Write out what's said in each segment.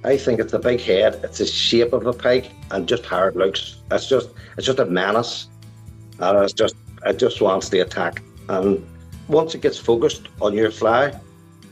I think it's the big head, it's the shape of a pike, and just how it looks. It's just a menace, and it just wants to attack. And once it gets focused on your fly,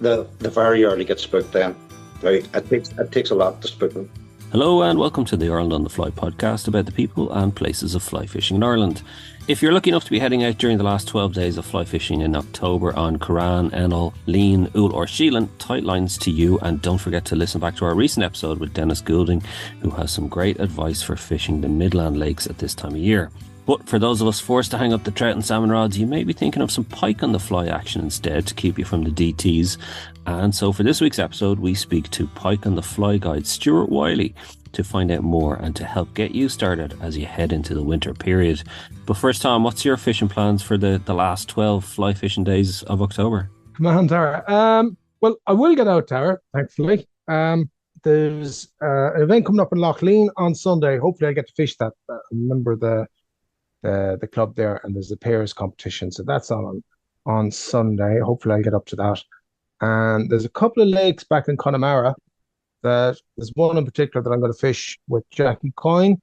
the very early gets spooked. Then right, it takes a lot to spook them. Hello and welcome to the Ireland on the Fly podcast about the people and places of fly fishing in Ireland. If you're lucky enough to be heading out during the last 12 days of fly fishing in October on Currane, Ennell, Leane, Owel or Sheelin, tight lines to you, and don't forget to listen back to our recent episode with Denis Goulding, who has some great advice for fishing the midland lakes at this time of year. But for those of us forced to hang up the trout and salmon rods, you may be thinking of some pike on the fly action instead to keep you from the DTs. And so for this week's episode, we speak to pike on the fly guide Stuart Wylie to find out more and to help get you started as you head into the winter period. But first, Tom, what's your fishing plans for the last 12 fly fishing days of October? Come on, Tara. Well, I will get out, Tara, thankfully. There's an event coming up in Leane on Sunday. Hopefully I get to fish that. I remember the club there, and there's a pairs competition, so that's on Sunday. Hopefully I'll get up to that. And there's a couple of lakes back in Connemara that there's one in particular that I'm going to fish with Jackie Coyne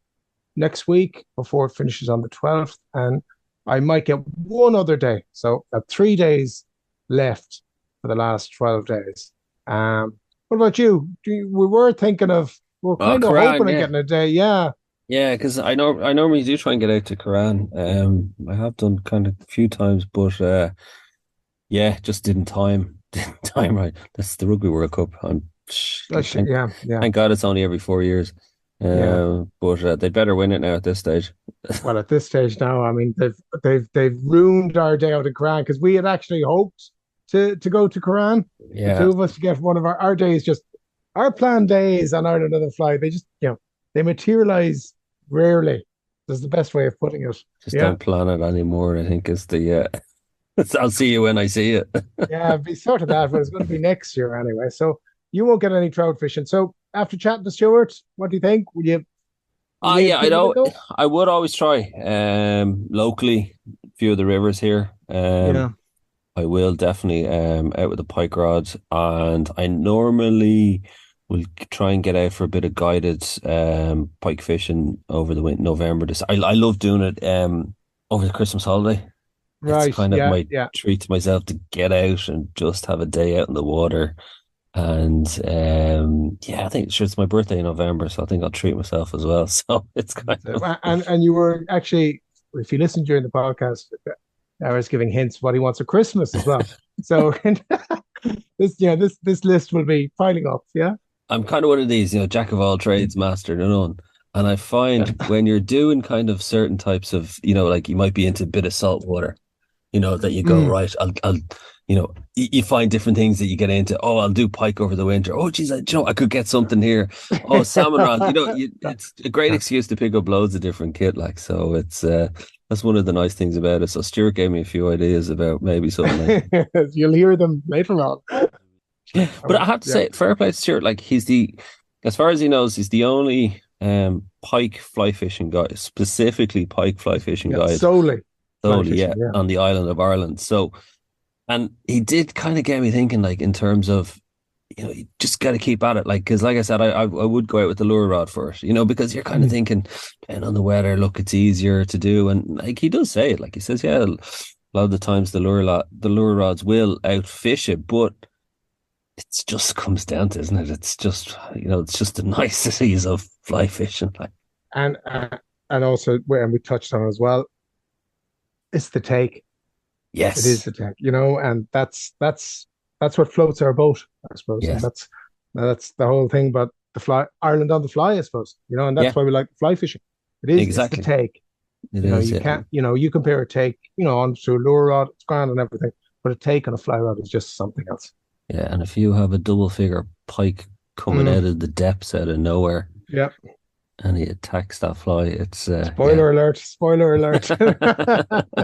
next week before it finishes on the 12th, and I might get one other day, so I have 3 days left for the last 12 days. What about you? We were kind of hoping of getting a day. Yeah, because I normally do try and get out to Currane. I have done kind of a few times, but just didn't time right. That's the Rugby World Cup. Thank God it's only every 4 years. But they'd better win it now at this stage. Well, at this stage now, I mean, they've ruined our day out in Currane, because we had actually hoped to go to Currane. Yeah, the two of us to get one of our days, just our planned days on Ireland on the Fly. They just they materialize rarely. That's the best way of putting it. Just don't plan it anymore, I think, is the I'll see you when I see it. Yeah, it'd be sort of that, but it's going to be next year anyway. So you won't get any trout fishing. So after chatting to Stuart, what do you think? Would you? I know. I would always try. Locally, a few of the rivers here. I will definitely out with a pike rod, and I normally will try and get out for a bit of guided pike fishing over the November. I love doing it over the Christmas holiday. Right, it's kind of my treat to myself to get out and just have a day out in the water. And I think it's my birthday in November, so I think I'll treat myself as well. So it's kind of and you were actually, if you listen during the podcast, I was giving hints what he wants for Christmas as well. So this list will be piling up. Yeah, I'm kind of one of these, jack of all trades, master of none. And I find when you're doing kind of certain types of, like you might be into a bit of salt water, that you go, right, I'll you find different things that you get into. Oh, I'll do pike over the winter. Oh, geez, I could get something here. Oh, salmon rod. It's a great excuse to pick up loads of different kit. Like, so it's that's one of the nice things about it. So Stuart gave me a few ideas about maybe something. You'll hear them later on. But I have to say, fair play to Stuart. Like, as far as he knows, he's the only pike fly fishing guide, specifically pike fly fishing guide. Solely, on the island of Ireland. So. And he did kind of get me thinking, like, in terms of, you just got to keep at it. Like, because like I said, I would go out with the lure rod first, because you're kind of thinking, depending on the weather, look, it's easier to do. And like, he does say it, like he says, a lot of the times the lure rods will outfish it, but it just comes down to, isn't it? It's just, it's just the niceties of fly fishing. Like. And also, and we touched on it as well, it's the take. Yes, it is the tech, and that's what floats our boat, I suppose. Yes. And that's the whole thing about the fly, Ireland on the fly, I suppose. And that's why we like fly fishing. It is exactly. It's the take. You can't, you compare a take, onto a lure rod, it's grand and everything, but a take on a fly rod is just something else. Yeah, and if you have a double figure pike coming out of the depths out of nowhere, and he attacks that fly, it's spoiler alert.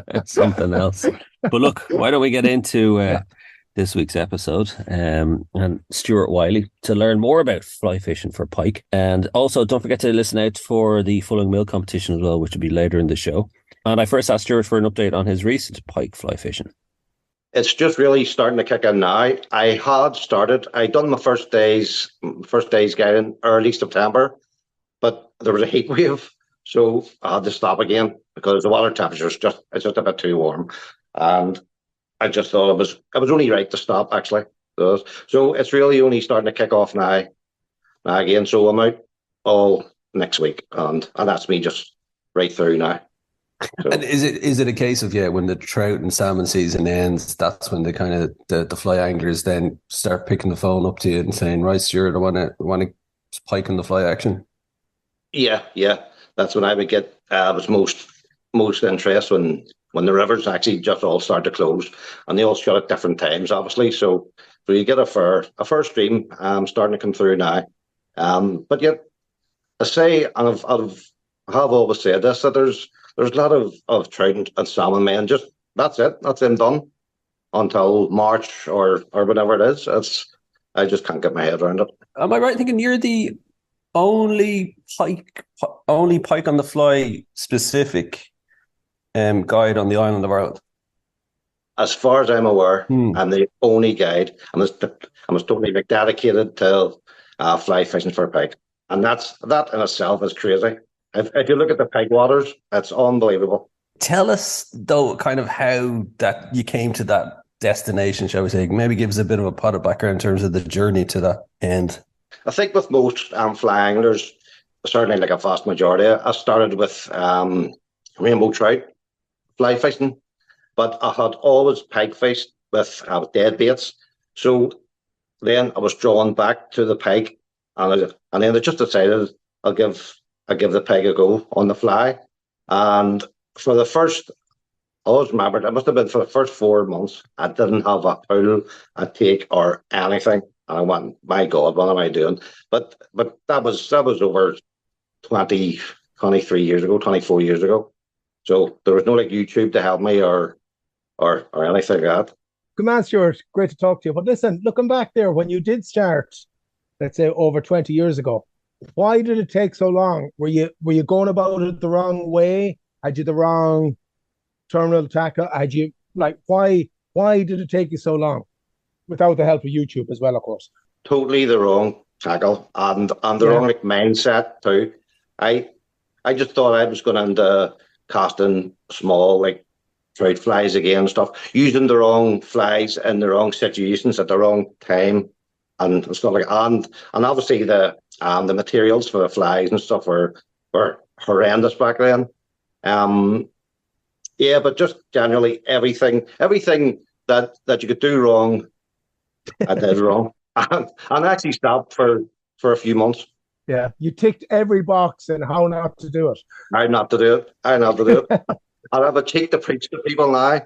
It's something else. But look, why don't we get into this week's episode and Stuart Wylie to learn more about fly fishing for pike. And also don't forget to listen out for the Fulling Mill competition as well, which will be later in the show. And I first asked Stuart for an update on his recent pike fly fishing. it's just really starting to kick in now. I done my first day's guiding early September, but there was a heat wave, so I had to stop again because the water temperature is just a bit too warm, and I just thought it was only right to stop actually. So it's really only starting to kick off now again. So I'm out all next week, and that's me just right through now. So. And is it a case of when the trout and salmon season ends, that's when the kind of the fly anglers then start picking the phone up to you and saying, right, Stuart, I want to pike on the fly action? Yeah, that's when I would get was most interest when the rivers actually just all start to close, and they all shut at different times, obviously. So you get a fair stream starting to come through now. But yet, I say, and I've always said this, that there's a lot of trout and salmon men. Just that's it. That's them done until March or whatever it is. I just can't get my head around it. Am I right in thinking you're the only pike on the fly specific guide on the island of Ireland? As far as I'm aware, I'm the only guide. I was totally dedicated to fly fishing for pike, and that in itself is crazy. If you look at the pike waters, it's unbelievable. Tell us though, kind of how that you came to that destination, shall we say? Maybe give us a bit of a pot of background in terms of the journey to that end. I think with most fly anglers, certainly like a vast majority, I started with rainbow trout fly fishing, but I had always pike fished with dead baits. So then I was drawn back to the pike, and then I just decided I'll give the pike a go on the fly. And for the first, I always remembered, it must have been for the first 4 months, I didn't have a pull, a take, or anything. And I went, my God, what am I doing? But that was over 23 years ago, 24 years ago. So there was no like YouTube to help me or anything like that. Good man, Stuart. Great to talk to you. But listen, looking back there, when you did start, let's say over 20 years ago, why did it take so long? Were you going about it the wrong way? Had you the wrong terminal tackle? Had you why did it take you so long? Without the help of YouTube as well, of course. Totally the wrong tackle and the wrong mindset too. I just thought I was going into casting small trout flies again and stuff, using the wrong flies in the wrong situations at the wrong time and stuff like that. And obviously the materials for the flies and stuff were horrendous back then. But just generally everything that you could do wrong, I did wrong. And I actually stopped for a few months. Yeah, you ticked every box in how not to do it. How not to do it. I'll have a cheek to preach to people now.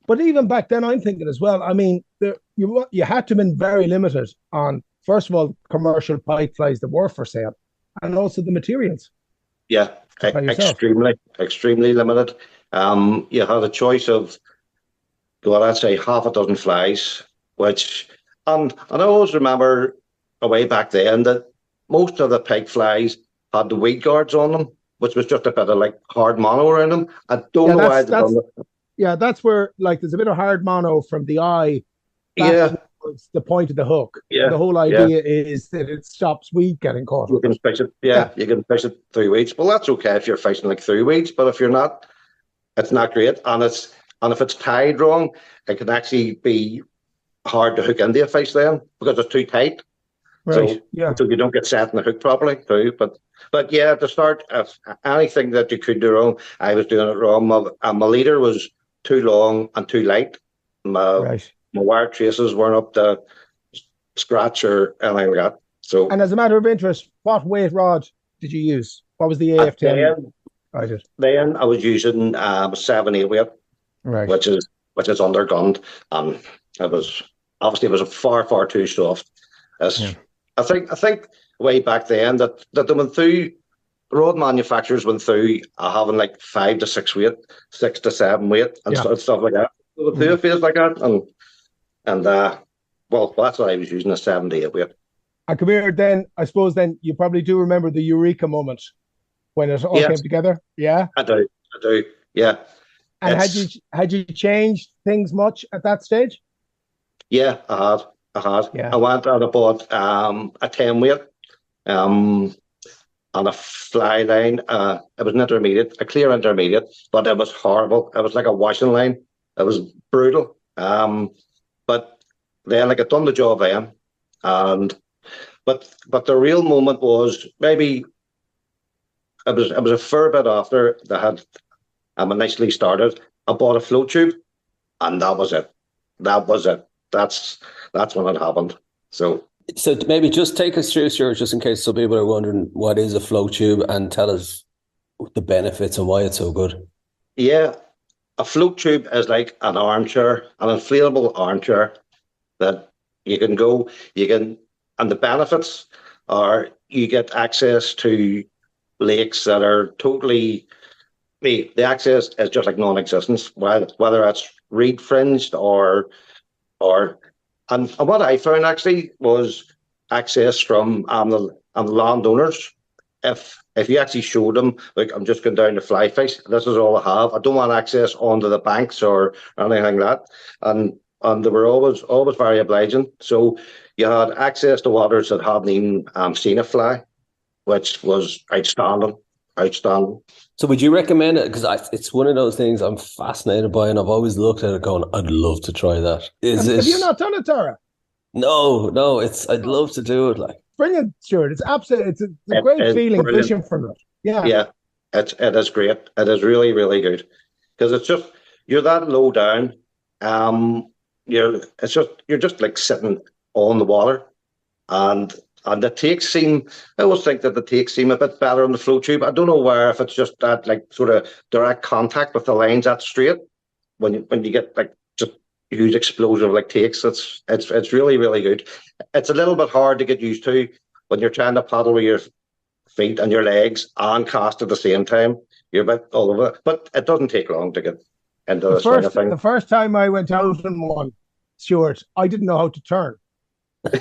But even back then, I'm thinking as well, I mean, you had to have been very limited on, first of all, commercial pike flies that were for sale, and also the materials. Yeah, extremely limited. You had a choice of, I'd say half a dozen flies, which, and I always remember way back then that most of the pike flies had the weed guards on them, which was just a bit of hard mono around them. I don't know why they've done that. Yeah, that's where there's a bit of hard mono from the eye. It's the point of the hook. Yeah. The whole idea is that it stops weed getting caught. You can fish it. Yeah, you can fish it through weeds. Well, that's okay if you're fishing through weeds, but if you're not, it's not great. And if it's tied wrong, it can actually be hard to hook into a fish then because it's too tight. Right. So you don't get set in the hook properly too. But yeah, to start, if anything that you could do wrong, I was doing it wrong. My leader was too long and too light. My wire traces weren't up to scratch or anything like that. So, and as a matter of interest, what weight rod did you use? What was the AF10? Then I was using 7/8 weight, right, which is undergunned, and it was a far too soft. I think way back then that they went through, rod manufacturers went through having 5 to 6 weight, 6 to 7 weight, and stuff like that. They would do a phase like that, and well, that's what I was using, a 7 to 8 weight. And come here, then I suppose then you probably do remember the eureka moment when it all came together. Yeah, I do. Yeah. And had you changed things much at that stage? Yeah, I had. Yeah. I went and I bought a 10 weight on a fly line. It was an intermediate, a clear intermediate, but it was horrible. It was like a washing line. It was brutal. But then, like, I'd done the job then, and but the real moment was maybe it was a fair bit after they had initially started. I bought a flow tube, and that was it. That was it. That's when it happened. So maybe just take us through, Stuart, just in case some people are wondering what is a flow tube, and tell us the benefits and why it's so good. Yeah, a float tube is like an armchair, an inflatable armchair that and the benefits are you get access to lakes that are totally, the access is just like non-existent, whether that's reed fringed and what I found actually was access from the landowners. If you actually showed them, like, I'm just going down to fly fish, this is all I have. I don't want access onto the banks or anything like that. And they were always very obliging. So you had access to waters that hadn't even seen a fly, which was outstanding. So would you recommend it? Because it's one of those things I'm fascinated by, and I've always looked at it going, I'd love to try that. Have you not done it, Tara? No, I'd love to do it. Like, brilliant, Stuart. It's absolutely, it's a great feeling brilliant. Fishing from it. Yeah. It is great. It is really, really good, because it's just, you're that low down. You're just like sitting on the water, and the takes seem. I always think that the takes seem a bit better on the flow tube. I don't know where, if it's just that, like, sort of direct contact with the lines that straight when you get like just huge explosive like takes. It's really, really good. It's a little bit hard to get used to when you're trying to paddle with your feet and your legs and cast at the same time. You're a bit all over it, but it doesn't take long to get into the swing of things. The first time I went out in one, Stuart, I didn't know how to turn.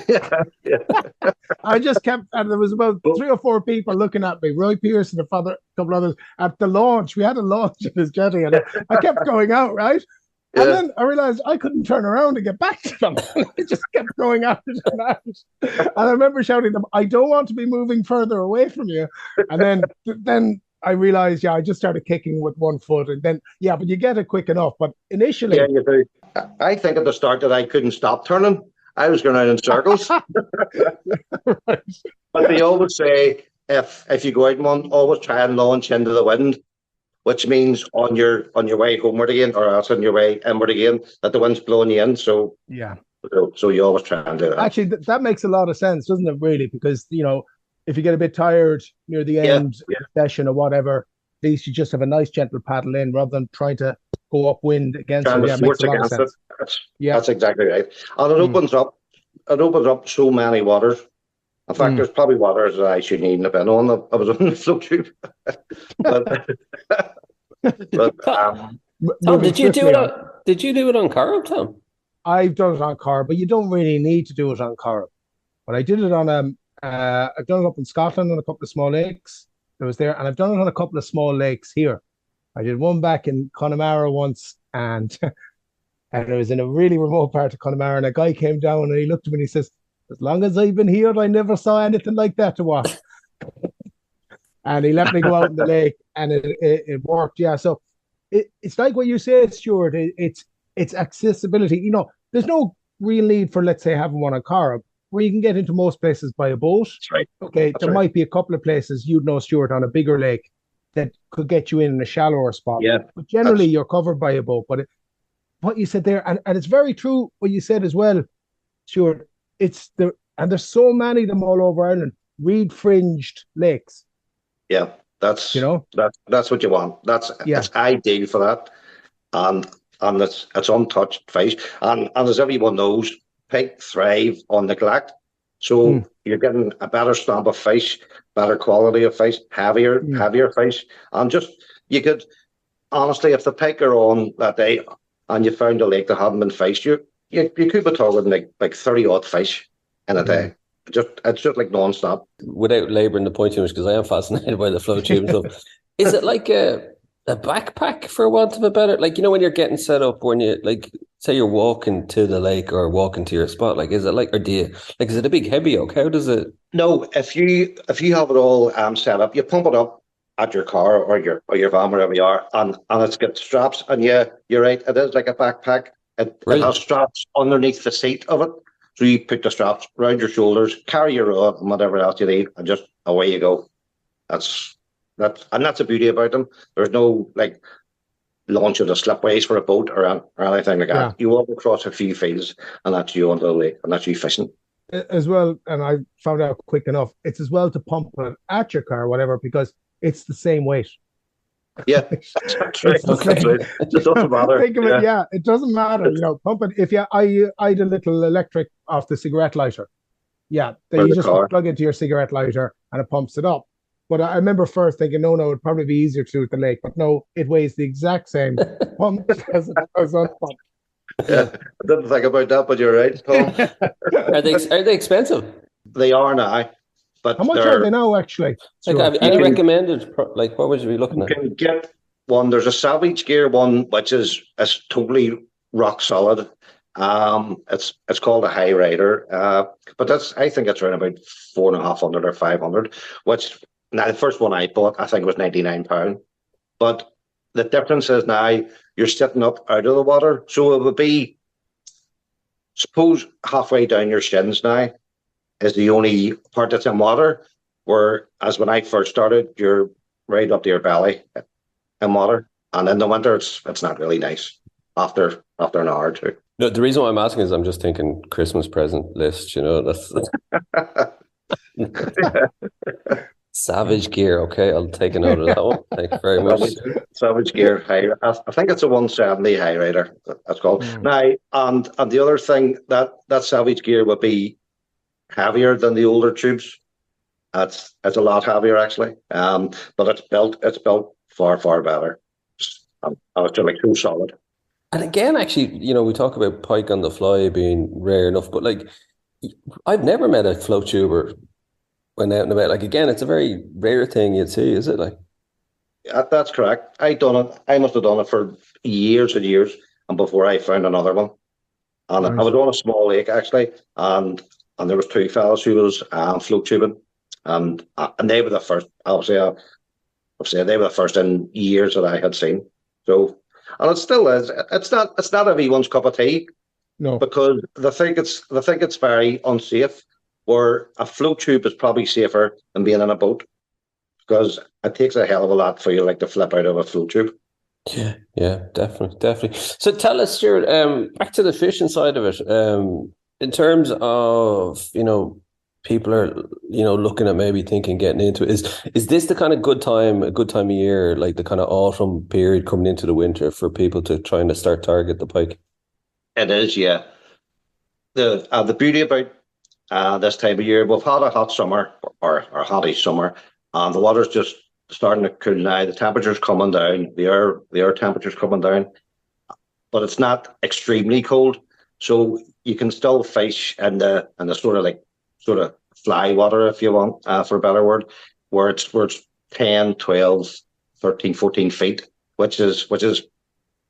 Yeah. I just kept, and there was about 3 or 4 people looking at me. Roy Pierce and a couple others at the launch. We had a launch in his jetty, and I kept going out, right? Yeah. And then I realized I couldn't turn around to get back to them. I just kept going out and out. And I remember shouting to them, I don't want to be moving further away from you. And then I realized, I just started kicking with one foot, and then, but you get it quick enough. But initially... Yeah, you do. I think at the start that I couldn't stop turning. I was going out in circles. Right. But they always say, if you go out in one, always try and launch into the wind, which means on your way homeward again, or else on your way inward again, that the wind's blowing you in. So so you always try and do that. Actually, that makes a lot of sense, doesn't it, really? Because, if you get a bit tired near the end of the session or whatever, at least you just have a nice gentle paddle in rather than trying to go upwind against it. Yeah, it makes a lot of sense. That's exactly right. And it opens up so many waters. In fact, there's probably waters that I shouldn't even have been on. I was on the flow tube. Tom, did you do it on Currane, Tom? I've done it on Currane, but you don't really need to do it on Currane. But I did it on I've done it up in Scotland on a couple of small lakes that was there, and I've done it on a couple of small lakes here. I did one back in Connemara once, and it was in a really remote part of Connemara, and a guy came down and he looked at me and he says, as long as I've been here, I never saw anything like that to watch. And he let me go out in the lake, and it worked. Yeah, so it's like what you said, Stuart. It's accessibility. There's no real need for, let's say, having one on Currane, where you can get into most places by a boat. That's right. Okay, there might be a couple of places, Stuart, on a bigger lake that could get you in a shallower spot. Yeah. But generally, you're covered by a boat. But what you said there, and it's very true what you said as well, Stuart, and there's so many of them all over Ireland, reed fringed lakes. Yeah, that's what you want. It's ideal for that. And it's untouched fish. And as everyone knows, pike thrive on neglect. So you're getting a better stamp of fish, better quality of fish, heavier fish. And you could, honestly, if the pike are on that day and you found a lake that hadn't been fished, you could be talking like 30 odd fish in a day. It's just like non-stop. Without labouring the point too much, because I am fascinated by the flow tube and stuff. Is it like a backpack, for want of a better, like, when you're getting set up, when you, like, say you're walking to the lake or walking to your spot, like, is it like, or do you, like, is it a big heavy oak? How does it? No, if you have it all set up, you pump it up at your car or your van, wherever you are, and it's got straps. And yeah, you're right, it is like a backpack. It has Brilliant. straps underneath the seat of it. So you put the straps around your shoulders, carry your rod and whatever else you need, and just away you go. That's the beauty about them. There's no like launching the slipways for a boat or anything like Yeah. that. You walk across a few fields and that's you on the lake and that's you fishing. As well, and I found out quick enough, it's as well to pump it at your car or whatever, because it's the same weight. Yeah, that's right. It's the That's same. right. It doesn't matter. Think of it, yeah, it doesn't matter. Pump it. If you, I had a little electric off the cigarette lighter. Yeah, then For you the just car. plug into your cigarette lighter and it pumps it up. But I remember first thinking, no, it'd probably be easier to do at the lake. But no, it weighs the exact same pump as it does on pump. Yeah, I didn't think about that, but you're right, Tom. Are they expensive? They are now, but How much are they now, actually? Like, Stuart? have You any can- recommended, like, what would you be looking you at? can get one. There's a Savage Gear one, which is totally rock solid. It's called a High Rider, but I think it's around about 4,500 or 500. Which now the first one I bought, I think was £99. But the difference is now you're sitting up out of the water, so it would be, suppose, halfway down your shins now is the only part that's in water. Whereas when I first started, you're right up to your belly in water, and in the winter it's not really nice after an hour or two. No, the reason why I'm asking is I'm just thinking Christmas present list, that's Savage Gear. Okay, I'll take a note of that one. Thank you very much. Savage Gear High. I think it's a 170 High Rider. That's called. Now, and the other thing that Savage Gear would be heavier than the older tubes. It's a lot heavier actually. But it's built far better. And it's like so solid. And again, actually, we talk about pike on the fly being rare enough, but like, I've never met a float tuber when out and about. Like, again, it's a very rare thing you'd see, is it? Like, That's correct. I must have done it for years and years, and before I found another one. And Nice. I was on a small lake actually, and there was two fellas who was float tubing, and they were the first. Obviously, they were the first in years that I had seen. So, and it still is. It's not everyone's cup of tea, No. because they think it's very unsafe. Where a float tube is probably safer than being in a boat, because it takes a hell of a lot for you like to flip out of a float tube. yeah, definitely. So tell us, Stuart, back to the fishing side of it. In terms of, people are, looking at maybe thinking getting into it. Is this the kind of a good time of year, like the kind of autumn period coming into the winter for people to trying to start target the pike? It is, yeah. The beauty about this time of year, we've had a hot summer or a hotty summer, and the water's just starting to cool now. The temperature's coming down. The air temperature's coming down, but it's not extremely cold, so you can still fish in the sort of fly water, if you want, for a better word, where it's 10, 12, 13, 14 feet, which is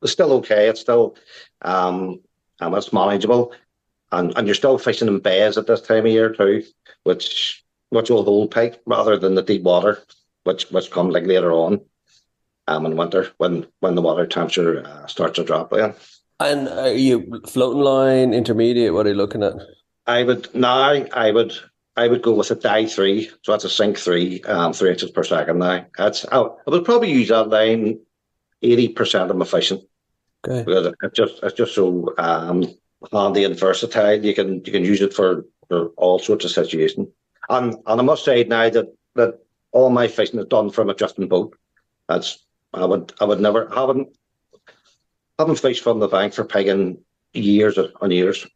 still okay. It's still it's manageable. And you're still fishing in bays at this time of year too, which will hold pike rather than the deep water, which comes like later on, in winter when the water temperature starts to drop again. And are you floating line, intermediate? What are you looking at? I would go with a die 3, so that's a sink 3, 3 inches per second. Now I would probably use that line 80% of my fishing, Okay. because it's just so handy and versatile. You can use it for all sorts of situations. And I must say now that all my fishing is done from a drifting boat. I would never haven't fished from the bank for pike in years on years.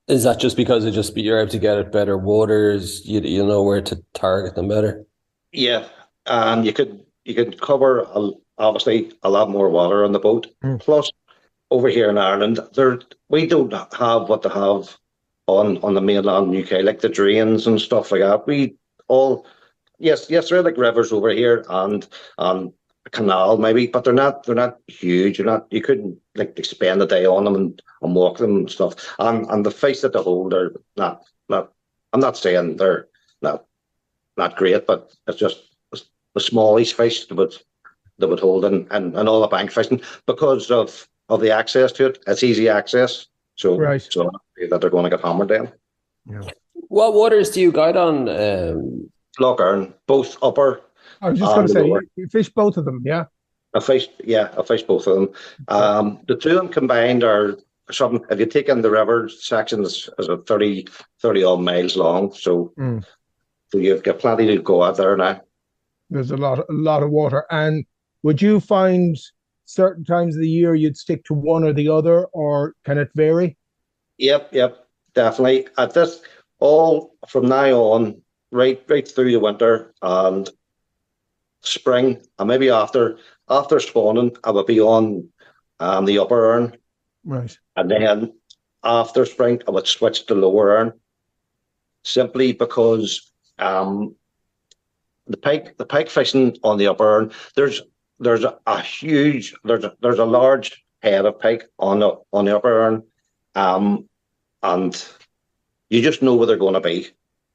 Is that just because you're able to get it better waters? You know where to target them better. Yeah, and you could cover obviously a lot more water on the boat. Plus, over here in Ireland, we don't have what they have on the mainland UK, like the drains and stuff like that. Yes, there are like rivers over here, and a canal maybe, but they're not huge. You couldn't like spend a day on them and walk them and stuff. And the fish that they hold are not. I'm not saying they're not great, but it's just the smallish fish that would hold and all the bank fishing because of the access to it. It's easy access, so that they're going to get hammered then. Yeah. What waters do you guide on? Loch Earn, both upper. I was just going to say, you fish both of them, yeah? I fished both of them. The two of them combined are something. If you take in the river section, is a 30 odd miles long. So you've got plenty to go out there now. There's a lot of water. And would you find certain times of the year you'd stick to one or the other, or can it vary? Yep, definitely. At this, all from now on, right through the winter and spring, and maybe after spawning, I would be on the upper Earn. Right. And then after spring, I would switch to lower Earn, simply because the pike fishing on the upper Earn, there's a large head of pike on the upper Earn, and you just know where they're going to be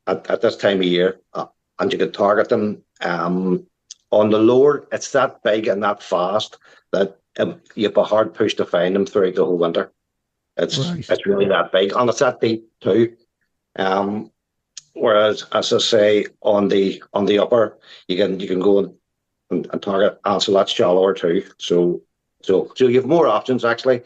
at this time of year, and you can target them. On the lower, it's that big and that fast that you have a hard push to find them throughout the whole winter. It's really that big, and it's that deep too. Whereas, as I say, on the upper, you can go and target, and so that's shallower too. So you have more options actually,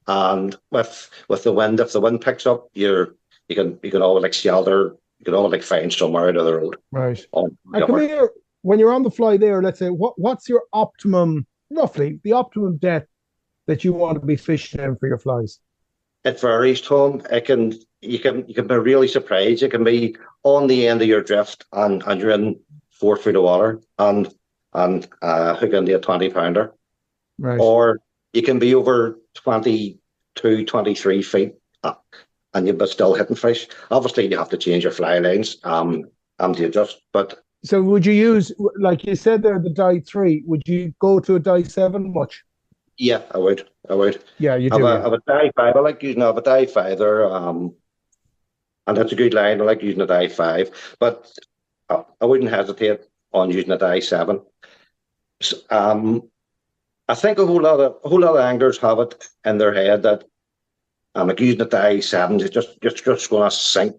and with the wind, if the wind picks up, you can always like shelter. You can always like find somewhere out of the road. Right. Come here. When you're on the fly there, let's say, what's your roughly the optimum depth that you want to be fishing in for your flies? It varies, Tom. You can be really surprised. It can be on the end of your drift and you're in 4 feet of water and hook into a 20-pounder. Right. Or you can be over 22, 23 feet and you'll be still hitting fish. Obviously, you have to change your fly lines and you adjust, but. So would you use, like you said there, the dye 3, would you go to a dye 7 much? Yeah, I would. Yeah, you do. I have a dye 5. I like using a dye 5 there, and that's a good line. I like using a dye 5, but I wouldn't hesitate on using a dye 7. I think a whole lot of anglers have it in their head that like using a dye 7 is just going to sink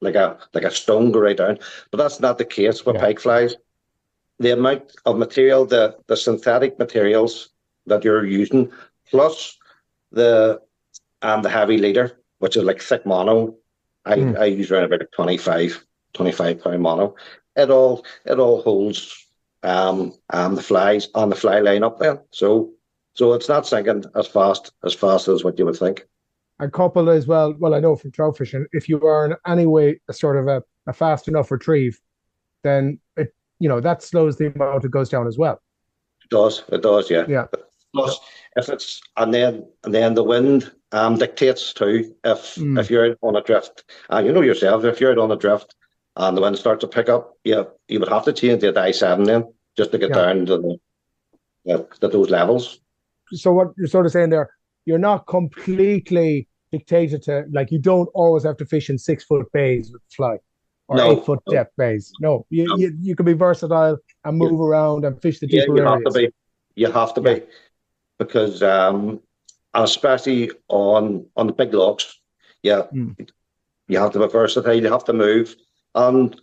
like a stone go right down, but that's not the case with pike flies. The amount of material, the synthetic materials that you're using, plus the heavy leader, which is like thick mono. I use around about 25 pound mono. It all holds the flies on the fly line up there. So it's not sinking as fast as what you would think. And couple as well, I know from trout fishing, if you are in any way a sort of a fast enough retrieve, then that slows the amount it goes down as well. It does, yeah. Yeah. Plus, if it's and then the wind dictates too. If you're out on a drift, you know yourself, if you're out on a drift and the wind starts to pick up, you would have to change the dye 7 then just to get down to those levels. So what you're sort of saying there, you're not completely dictated to, like, you don't always have to fish in 6 foot bays with fly or 8 foot depth bays. No, you can be versatile and move around and fish the deeper areas. You have to be, because especially on the big logs, you have to be versatile. You have to move, and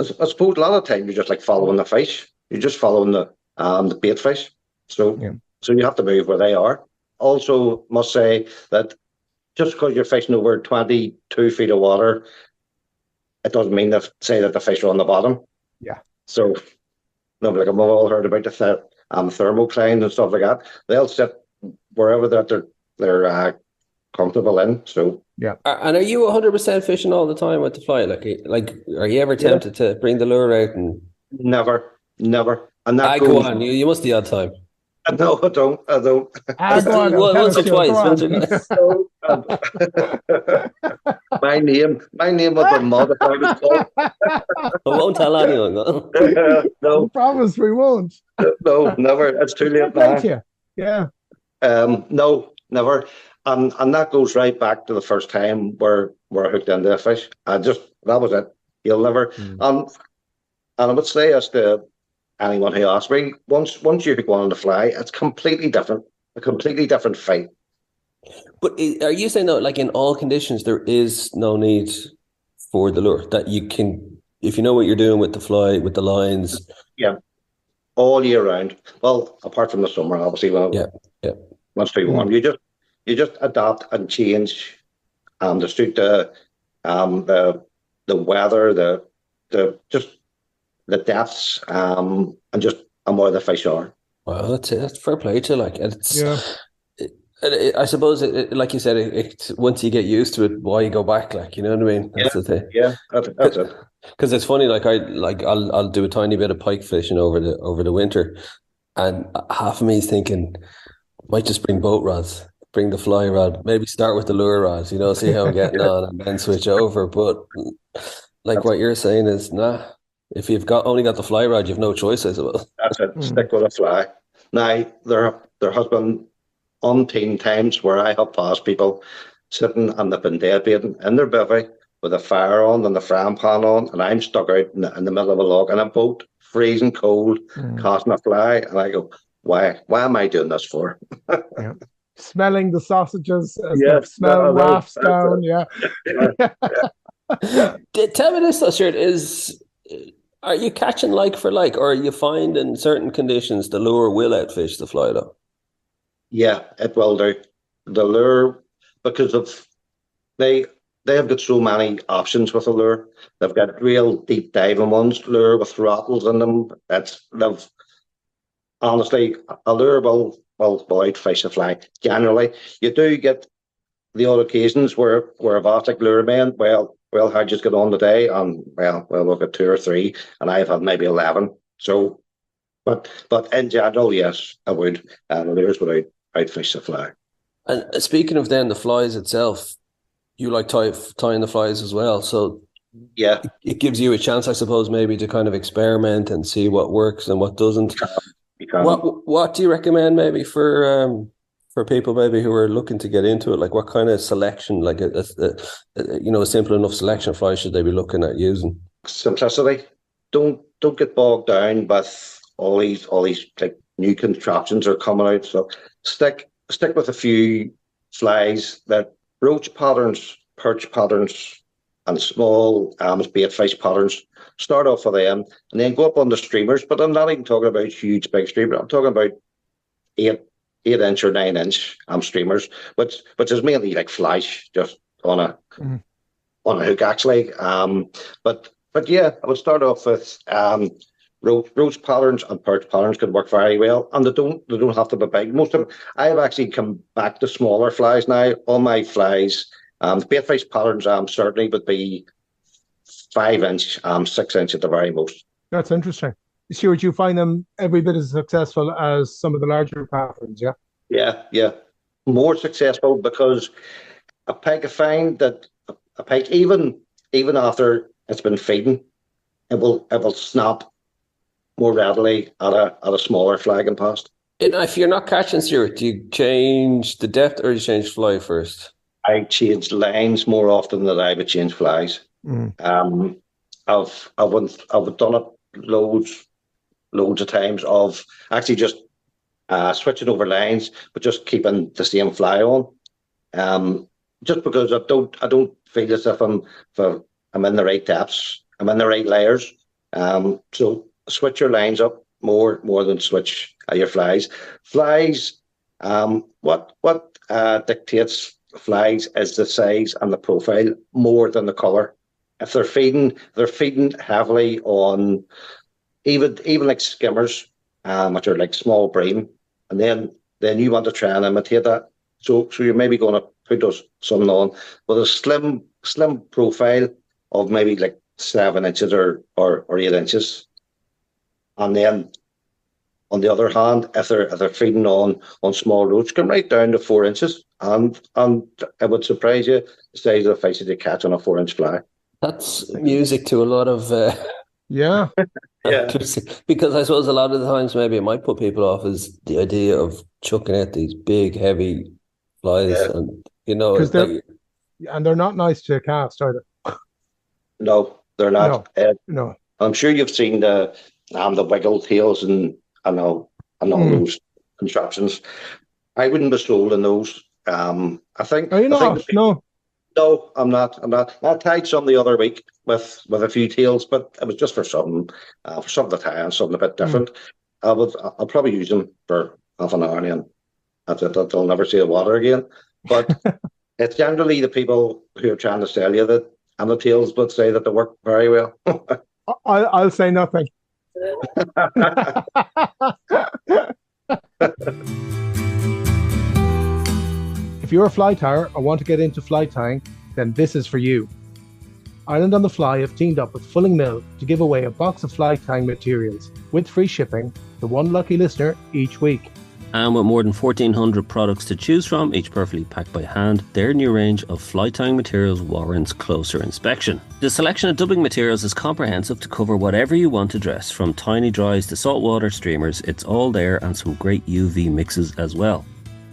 I suppose a lot of the time you're just like following the fish. You're just following the bait fish. So you have to move where they are. Also, must say that just because you're fishing over 22 feet of water, it doesn't mean that the fish are on the bottom. Yeah. So, like I've all heard about the thermocline and stuff like that. They'll sit wherever that they're comfortable in. So yeah. And are you 100% fishing all the time with the fly? Like, are you ever tempted to bring the lure out and? Never. And that go on. You must the odd time. No, I don't. Once or twice. But My name would be mud if I was caught. I won't tell anyone. No. I No, promise we won't. no, never. It's too Fair late play now. to you. Yeah. No, never. And that goes right back to the first time where I hooked into a fish. That was it. You'll never. And I would say as to anyone who asks me, once you hook one on the fly, it's completely different. A completely different fight. But are you saying that, like in all conditions, there is no need for the lure, that you can, if you know what you're doing with the fly, with the lines? Yeah, all year round. Well, apart from the summer, obviously, Yeah. once too warm, you just adapt and change to suit the weather, the just the depths, and where the fish are. Well, that's it. That's fair play to, like, and it's. Yeah. I suppose, like you said, once you get used to it, why you go back? Like, you know what I mean? That's the thing. Yeah, that's it. Because it's funny. I'll do a tiny bit of pike fishing over the winter, and half of me is thinking, might just bring boat rods, bring the fly rod, maybe start with the lure rods, see how I'm getting on, and then switch over. But like what you're saying is, nah. If you've only got the fly rod, you've no choice, I suppose. That's it. Stick with a fly. Now there has been umpteen times where I have passed people sitting and they've been dead baiting in their bivvy with a fire on and the frying pan on, and I'm stuck out in the middle of a log in a boat, freezing cold, casting a fly, and I go, why am I doing this for? Yeah. Smelling the sausages as the smell wafts down. Yeah. Tell me this though, Stuart, are you catching like for like, or are you finding in certain conditions the lure will outfish the fly though? Yeah, it will do. The lure, because of they have got so many options with the lure. They've got real deep diving ones, lure with throttles in them. Honestly, a lure will outfish a fly. Generally, you do get the odd occasions where I've asked like lure men, well, how'd you get on today? And well, we've got 2 or 3, and I've had maybe 11. So, but in general, yes, I would. The lures would outfish the fly. And speaking of then the flies itself, you like tying the flies as well. So yeah, it gives you a chance, I suppose, maybe to kind of experiment and see what works and what doesn't. You can. What do you recommend maybe for people maybe who are looking to get into it? Like what kind of selection, like a simple enough selection of flies should they be looking at using? Simplicity. Don't get bogged down with all these like new contraptions are coming out. So stick with a few flies that roach patterns, perch patterns, and small bait fish patterns. Start off with them, and then go up on the streamers. But I'm not even talking about huge big streamers. I'm talking about 8-inch or 9-inch streamers, which is mainly like flash, just on a hook actually. But yeah, I would start off with roach patterns and perch patterns could work very well, and they don't have to be big. Most of them, I have actually come back to smaller flies now. All my flies, the bait fish patterns certainly would be 5-inch, 6-inch at the very most. That's interesting. Stuart, you find them every bit as successful as some of the larger patterns, yeah? Yeah. More successful because a pike, I find that a pike, even after it's been feeding, it will snap more readily at a smaller flagging past. If you're not catching, Stuart, do you change the depth or do you change fly first? I change lines more often than I would change flies. I've done it loads of times of actually just switching over lines, but just keeping the same fly on. Just because I don't feel as if I'm in the right depths, I'm in the right layers. So switch your lines up more than switch your flies. Flies, what dictates flies is the size and the profile more than the colour. If they're feeding heavily on even like skimmers, which are like small bream, and then you want to try and imitate that. So you're maybe going to put something on with a slim profile of maybe like 7 inches or 8 inches, and then on the other hand, if they're feeding on small roach, come right down to 4 inches, and it would surprise you the size of the fish that you catch on a 4-inch fly. That's music to a lot of Yeah. Yeah. Because I suppose a lot of the times maybe it might put people off is the idea of chucking out these big heavy flies, Yeah. and you know, Because they're not nice to cast, are they? No, they're not. No. I'm sure you've seen the wiggle tails and all those contraptions. I wouldn't be sold on those. I think. Are you not? No. No, I'm not. I tied some the other week with a few tails, but it was just for something to tie and something a bit different. I'll probably use them for half an hour and then that's it. I'll never see the water again. But it's generally the people who are trying to sell you that and the tails would say that they work very well. I'll say nothing. If you're a fly tyer or want to get into fly tying, then this is for you. Ireland on the Fly have teamed up with Fulling Mill to give away a box of fly tying materials with free shipping to one lucky listener each week. And with more than 1,400 products to choose from, each perfectly packed by hand, their new range of fly tying materials warrants closer inspection. The selection of dubbing materials is comprehensive to cover whatever you want to dress, from tiny dries to saltwater streamers. It's all there, and some great UV mixes as well.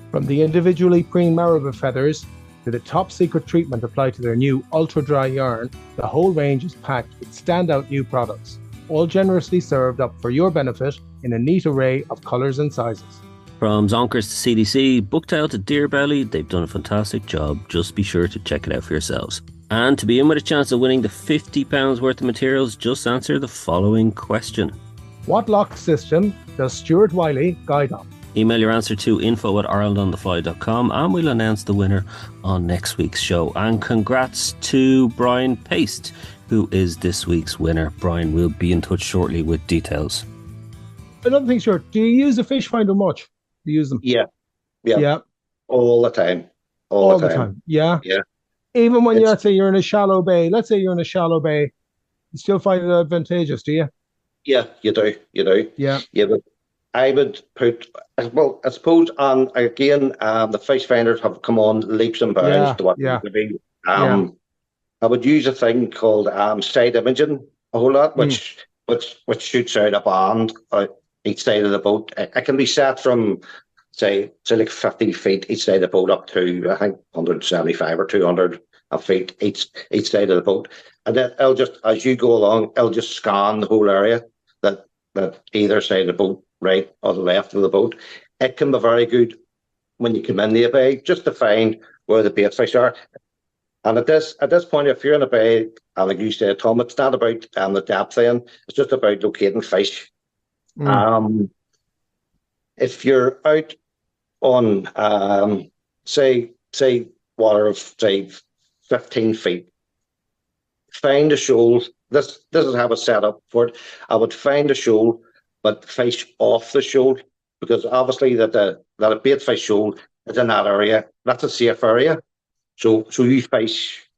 From the individually preened marabou feathers to the top secret treatment applied to their new ultra dry yarn, the whole range is packed with standout new products, all generously served up for your benefit in a neat array of colours and sizes. From Zonkers to CDC, Bucktail to Deer Belly, they've done a fantastic job. Just be sure to check it out for yourselves. And to be in with a chance of winning the £50 worth of materials, just answer the following question. What lock system does Stuart Wylie guide on? Email your answer to info@irelandonthefly.com and we'll announce the winner on next week's show. And congrats to Brian Paste, who is this week's winner. Brian will be in touch shortly with details. Another thing, Stuart, do you use a fish finder much? Do you use them? Yeah. All the time. All the time. Yeah. Even when you're in a shallow bay. Let's say you're in a shallow bay, you still find it advantageous, do you? Yeah, you do. Yeah. But I would put, well, I suppose, again, the fish finders have come on leaps and bounds to what they used to be. I would use a thing called side imaging a whole lot, which shoots out a band each side of the boat. It can be set from, say like 50 feet each side of the boat up to, I think, 175 or 200 feet each side of the boat. And then it'll just, as you go along, it'll just scan the whole area that either side of the boat, right or the left of the boat. It can be very good when you come in the bay just to find where the bait fish are. And at this point, if you're in a bay, and like you said, Tom, it's not about the depth then, it's just about locating fish. If you're out on say water of say 15 feet, find a shoal. This is how it's set up for it. I would find a shoal, but fish off the shoal, because obviously that a bait fish shoal is in that area. That's a safe area. So you fish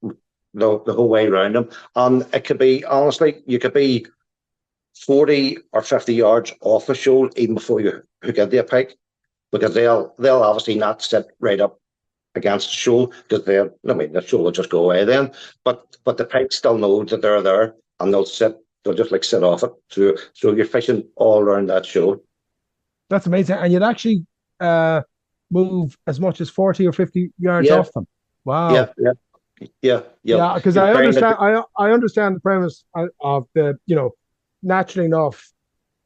the whole way around them. And it could be, honestly, you could be 40 or 50 yards off the shoal even before you hook into a pike, because they'll obviously not sit right up against the shoal, because the shoal will just go away then. But the pike still know that they're there, and they'll just like sit off it. So you're fishing all around that shoal. That's amazing. And you'd actually move as much as 40 or 50 yards off them. Wow. Yeah. Because I understand the premise of the, naturally enough,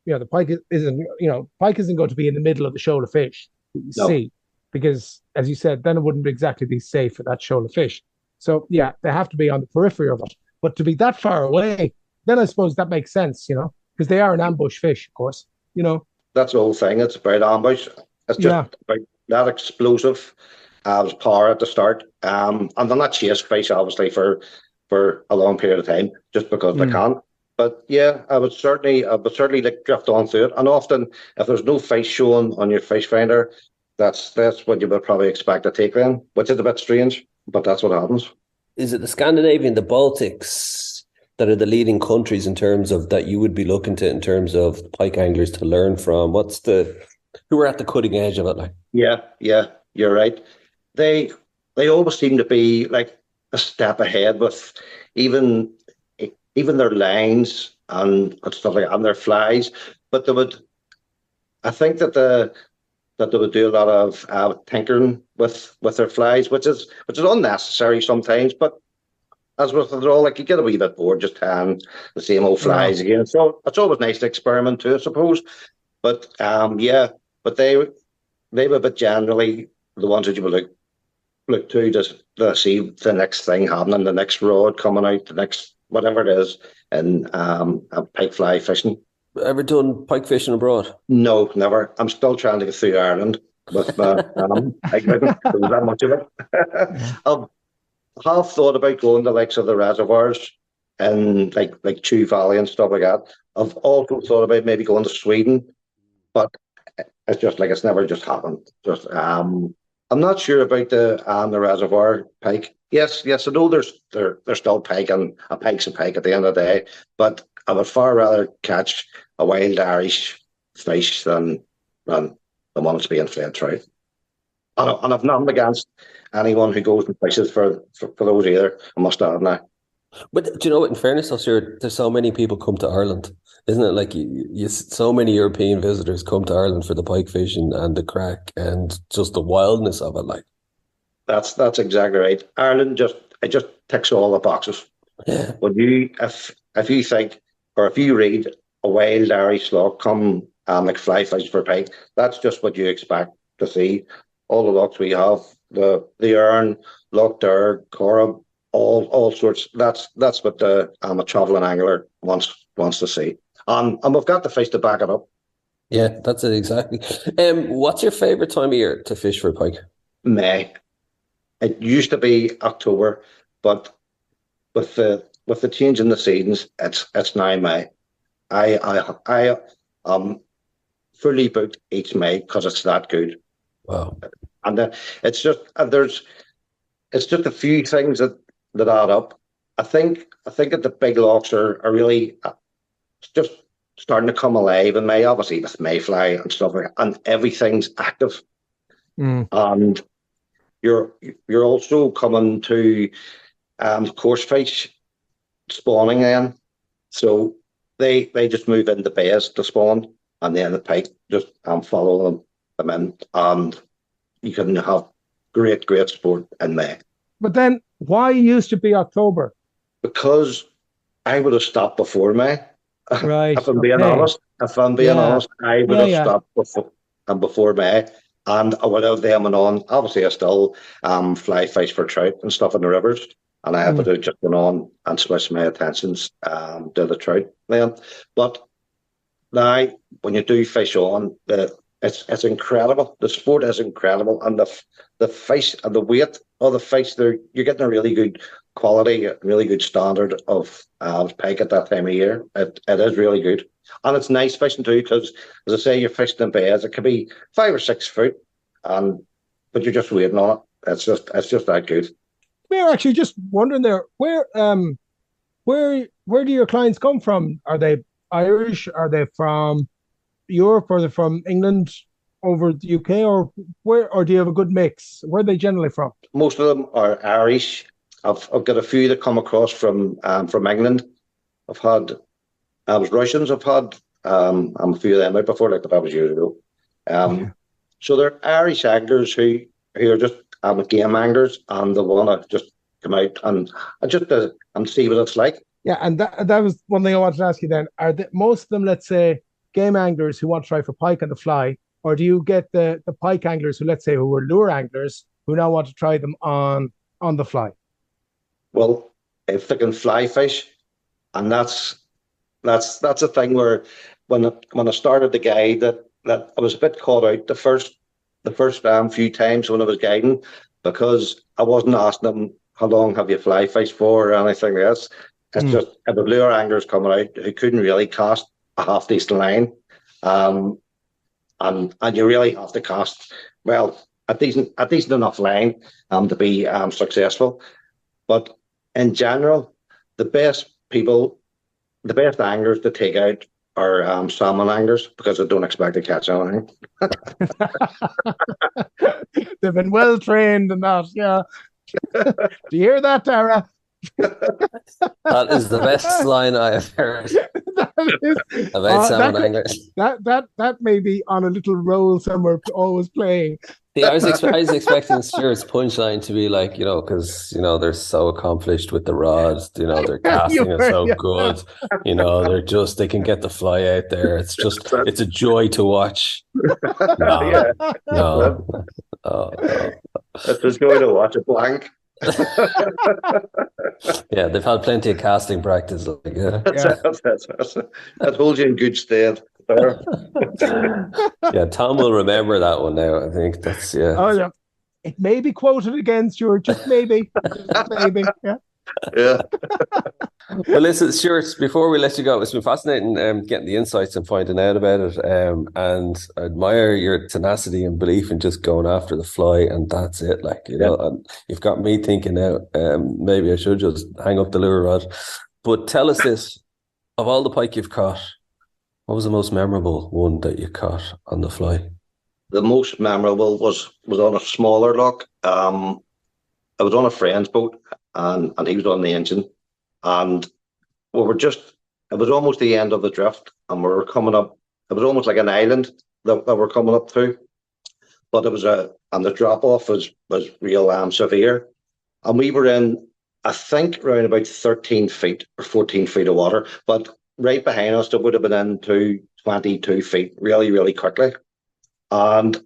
the pike isn't going to be in the middle of the shoal of fish that you see, because as you said, then it wouldn't exactly be safe for that shoal of fish. So they have to be on the periphery of it. But to be that far away, then I suppose that makes sense, because they are an ambush fish, of course, That's the whole thing. It's about ambush. It's just about that explosive power at the start. And they're not chase fish, obviously, for a long period of time, just because they can. But I would certainly like drift on through it. And often, if there's no fish showing on your fish finder, that's what you would probably expect to take then, which is a bit strange, but that's what happens. Is it the Scandinavian, the Baltics, that are the leading countries in terms of that you would be looking to in terms of pike anglers to learn from? Who are at the cutting edge of it? Like, Yeah, you're right. They they always seem to be like a step ahead with even even their lines and stuff like that, and their flies. But I think that they would do a lot of tinkering with their flies, which is unnecessary sometimes. But as with it all, like you get a wee bit bored just having the same old Yeah. flies again. So it's always nice to experiment too, I suppose. But yeah, but they were, but generally the ones that you would look to see the next thing happening, the next rod coming out, the next whatever it is, and pike fly fishing. ever done pike fishing abroad? No, never. I'm still trying to get through Ireland with my pike fishing. There's that much of it. Yeah. I've half thought about going to likes of the reservoirs and like Chew Valley and stuff like that. I've also thought about maybe going to Sweden, but it's just like it's never just happened. Just I'm not sure about the reservoir pike. Yes, I know there's still pike, and a pike's a pike at the end of the day. But I would far rather catch a wild Irish fish than the one that's being fed trout. And I've nothing against anyone who goes and fishes for those either. I must add now. But do you know what? In fairness, there's so many people come to Ireland, isn't it? Like so many European visitors come to Ireland for the pike fishing and the crack and just the wildness of it. Like That's exactly right. Ireland just ticks all the boxes. yeah, When you if you think or if you read a wild Irish loch come like fly fish for pike, that's just what you expect to see. All the lochs we have, the Earn, Loch Derg, Corrib, all sorts. That's what a travelling angler wants to see. And we've got the fish to back it up. yeah, that's it exactly. What's your favorite time of year to fish for pike? May. It used to be October, but with the change in the seasons, it's now May. I am fully booked each May because it's that good. Wow. And it's just it's just a few things that add up. I think that the big lochs are really just starting to come alive in May, obviously with mayfly and stuff like that, and everything's active. Mm. And you're also coming to coarse fish spawning then. So they just move into bays to spawn, and then the pike just follow them in, and you can have great sport in May. But then why used to be October? Because I would have stopped before May. Right. If I'm being Okay. honest, I would have Yeah. stopped before May, and I would have them and on. Obviously, I still fly fish for trout and stuff in the rivers, and I would have just gone on and switched my attentions to the trout then. But now, when you do fish on, it's incredible. The sport is incredible, and the fish and the weight of the fish, you're getting a really good quality, a really good standard of pike at that time of year. It is really good, and it's nice fishing too because, as I say, you're fishing in bays. It could be 5 or 6 foot, but you're just waiting on it. It's just that good. We're actually just wondering there, where do your clients come from? Are they Irish? Are they from Europe? Are they from England, over the UK, or do you have a good mix? Where are they generally from? Most of them are Irish. I've got a few that come across from England. I've had Russians. I've had a few of them out before, like that was years ago. So they're Irish anglers who are just game anglers, and they want to just come out and see what it's like. Yeah, and that was one thing I wanted to ask you then. Are most of them, let's say, game anglers who want to try for pike on the fly, or do you get the pike anglers who, let's say, who are lure anglers who now want to try them on the fly? Well, if they can fly fish, and that's a thing where when I started the guide that I was a bit caught out the first few times when I was guiding, because I wasn't asking them how long have you fly fish for or anything like this. It's just if the lure anglers coming out who couldn't really cast a half decent line, and you really have to cast a decent enough line to be successful. But in general, the people, the best anglers to take out are salmon anglers because they don't expect to catch anything. They've been well trained in that. Yeah. Do you hear that, Tara? That is the best line I have heard about salmon anglers. That may be on a little roll somewhere, always playing. See, I was expecting Stuart's punchline to be like, because they're so accomplished with the rods, their casting is so good, they can get the fly out there. It's a joy to watch. No, no. Oh, It's a joy to watch a blank. Yeah, they've had plenty of casting practice. That holds you in good stead. Yeah, Tom will remember that one now. I think that's Oh yeah, it may be quoted again, Stuart. Just maybe, Yeah. Yeah. Well, listen, Stuart, before we let you go, it's been fascinating getting the insights and finding out about it. And I admire your tenacity and belief in just going after the fly, and that's it. And you've got me thinking now, maybe I should just hang up the lure rod. But tell us this, of all the pike you've caught, what was the most memorable one that you caught on the fly? The most memorable was on a smaller loch. I was on a friend's boat, and he was on the engine. And it was almost the end of the drift, and we were coming up. It was almost like an island that we're coming up through, but it was and the drop off was real severe, and we were in, I think, around about 13 feet or 14 feet of water, but right behind us it would have been into 22 feet really, really quickly. And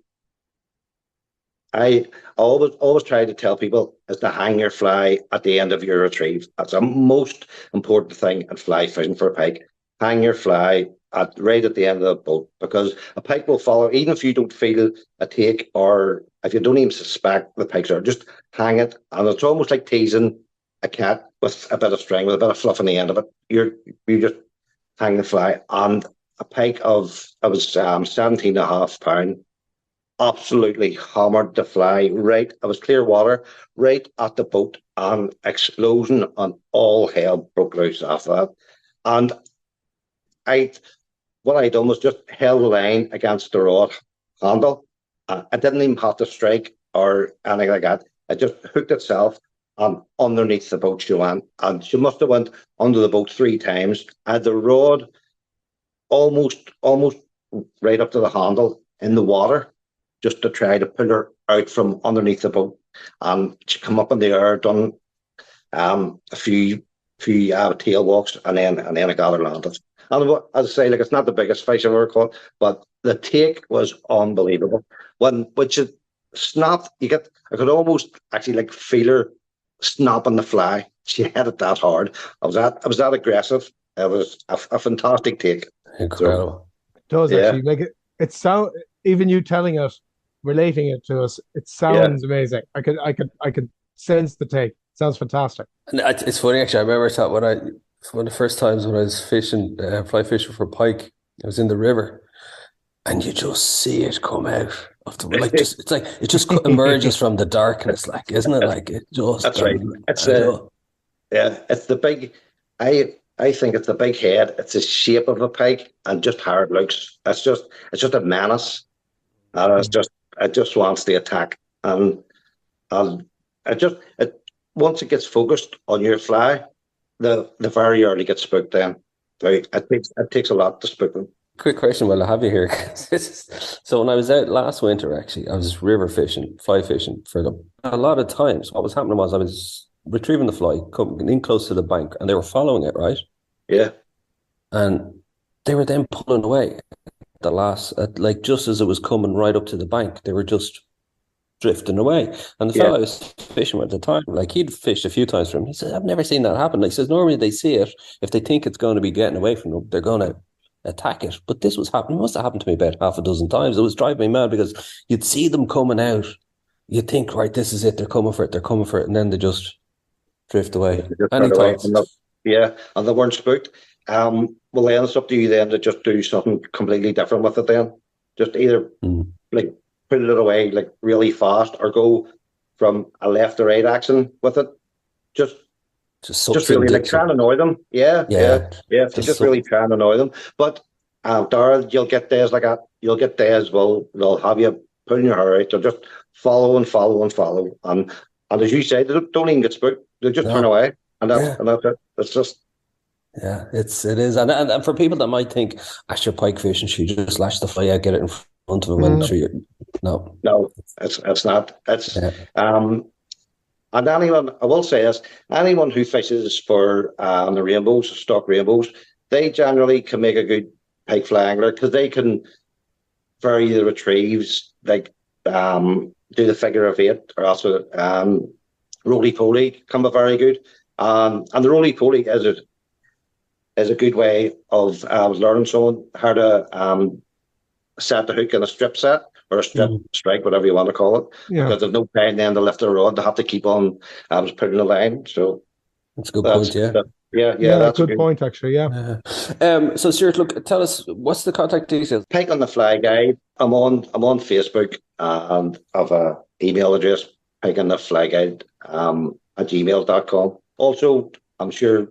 I always try to tell people is to hang your fly at the end of your retrieve. That's the most important thing in fly fishing for a pike. Hang your fly right at the end of the boat, because a pike will follow, even if you don't feel a take, or if you don't even suspect the pikes are, just hang it. And it's almost like teasing a cat with a bit of string, with a bit of fluff on the end of it. You just hang the fly. And a pike of, it was 17.5 pounds, absolutely hammered the fly right. It was clear water right at the boat, and explosion, and all hell broke loose after that. And what I done was just held the line against the rod handle. I didn't even have to strike or anything like that. It just hooked itself, and underneath the boat she went, and she must have went under the boat 3 times. I had the rod almost right up to the handle in the water, just to try to pull her out from underneath the boat. And she come up in the air, done a few tail walks, and then I got her landed. And as I say, it's not the biggest fish I've ever caught, but the take was unbelievable. When she snapped, I could almost actually feel her snapping the fly. She had it that hard. I was that aggressive. It was a fantastic take. Incredible. It does actually make it sound, even you telling it, relating it to us, it sounds amazing. I could sense the take. It sounds fantastic. And it's funny actually. I remember one of the first times when I was fishing, fly fishing for pike, I was in the river, and you just see it come out of the it just emerges from the darkness, isn't it? It just that's right. It's it's the big. I think it's the big head. It's the shape of a pike, and just how it looks. It's just a menace. And it just wants the attack, and once it gets focused on your fly, the very early gets spooked. Then it takes a lot to spook them. Quick question while I have you here. So when I was out last winter, actually, I was river fishing, fly fishing for them. A lot of times, what was happening was I was retrieving the fly, coming in close to the bank, and they were following it, right? Yeah. And they were then pulling away. Just as it was coming right up to the bank, they were just drifting away. And the fellow I was fishing with at the time, he'd fished a few times from him. He said, I've never seen that happen. He says, normally they see it. If they think it's going to be getting away from them, they're going to attack it. But this was happening. It must have happened to me about half a dozen times. It was driving me mad, because you'd see them coming out. You'd think, right, this is it. They're coming for it. And then they just drift away. Any thoughts? And they weren't spooked. Well, then it's up to you then to just do something completely different with it then. Just either put it away really fast, or go from a left to right action with it. Just just really like trying to annoy them. Yeah. So just really trying to annoy them. But Darrell, you'll get days like that. You'll get days, well, they'll have you pulling your hair out. They'll just follow and follow and follow. And as you say, they don't even get spooked. They just turn away. And that's it. It's just... Yeah, it is. And for people that might think, your pike fishing, she just lash the fly out, get it in front of them. No, it's not. It's... And anyone, I will say this, anyone who fishes for the rainbows, stock rainbows, they generally can make a good pike fly angler because they can vary the retrieves, like do the figure of 8, or also roly-poly can be very good. And the roly-poly is a good way of learning someone how to set the hook in a strip set, or a strip strike, whatever you want to call it. Yeah. Because there's no pain then to lift the rod. They have to keep on putting the line. So that's a good point, yeah. That's a good point, actually, yeah. So Stuart, look, tell us, what's the contact details? Pike on the Fly Guide. I'm on Facebook, and I have an email address, pikeontheflyguide @gmail.com. Also, I'm sure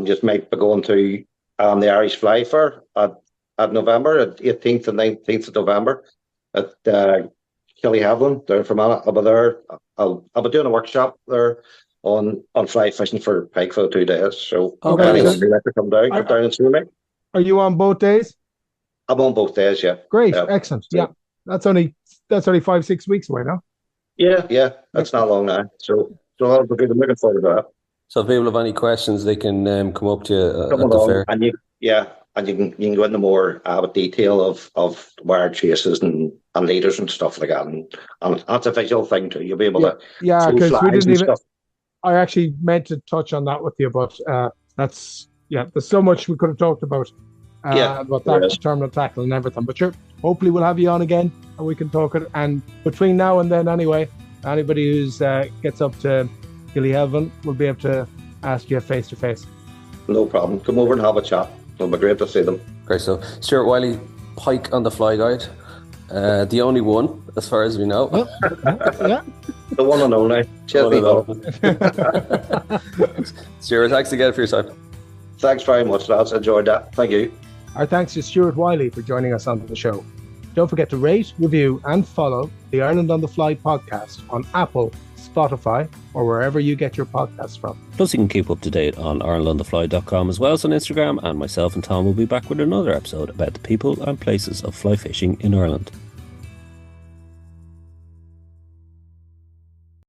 just might be going to the Irish Fly Fair at November, at 18th and 19th of November at Killyhaven down from Anna. I'll be there. I'll be doing a workshop there on fly fishing for pike for the 2 days. So anyone who'd like to come down and see me. Are you on both days? I'm on both days, yeah. Great, excellent. So, yeah, that's only 5-6 weeks away now. Yeah, that's not long now. So that'll be good. I'm looking forward to that. So if people have any questions, they can come up to you at the fair. And you can go into more with detail of wire chases and leaders and stuff like that. And that's a visual thing too. You'll be able to because we didn't even. I actually meant to touch on that with you, but there's so much we could have talked about. About that terminal tackle and everything. But sure, hopefully we'll have you on again and we can talk it. And between now and then, anyway, anybody who's gets up to Killyhaven will be able to ask you face to face. No problem. Come over and have a chat. It'll be great to see them. Great. So Stuart Wylie, Pike on the Fly Guide, the only one as far as we know. Yeah. The one and only. Cheers, Stuart, thanks again for your time. Thanks very much, lads. Enjoyed that. Thank you. Our thanks to Stuart Wylie for joining us on the show. Don't forget to rate, review, and follow the Ireland on the Fly podcast on Apple, Spotify, or wherever you get your podcasts from. Plus, you can keep up to date on IrelandOnTheFly.com as well as on Instagram, and myself and Tom will be back with another episode about the people and places of fly fishing in Ireland.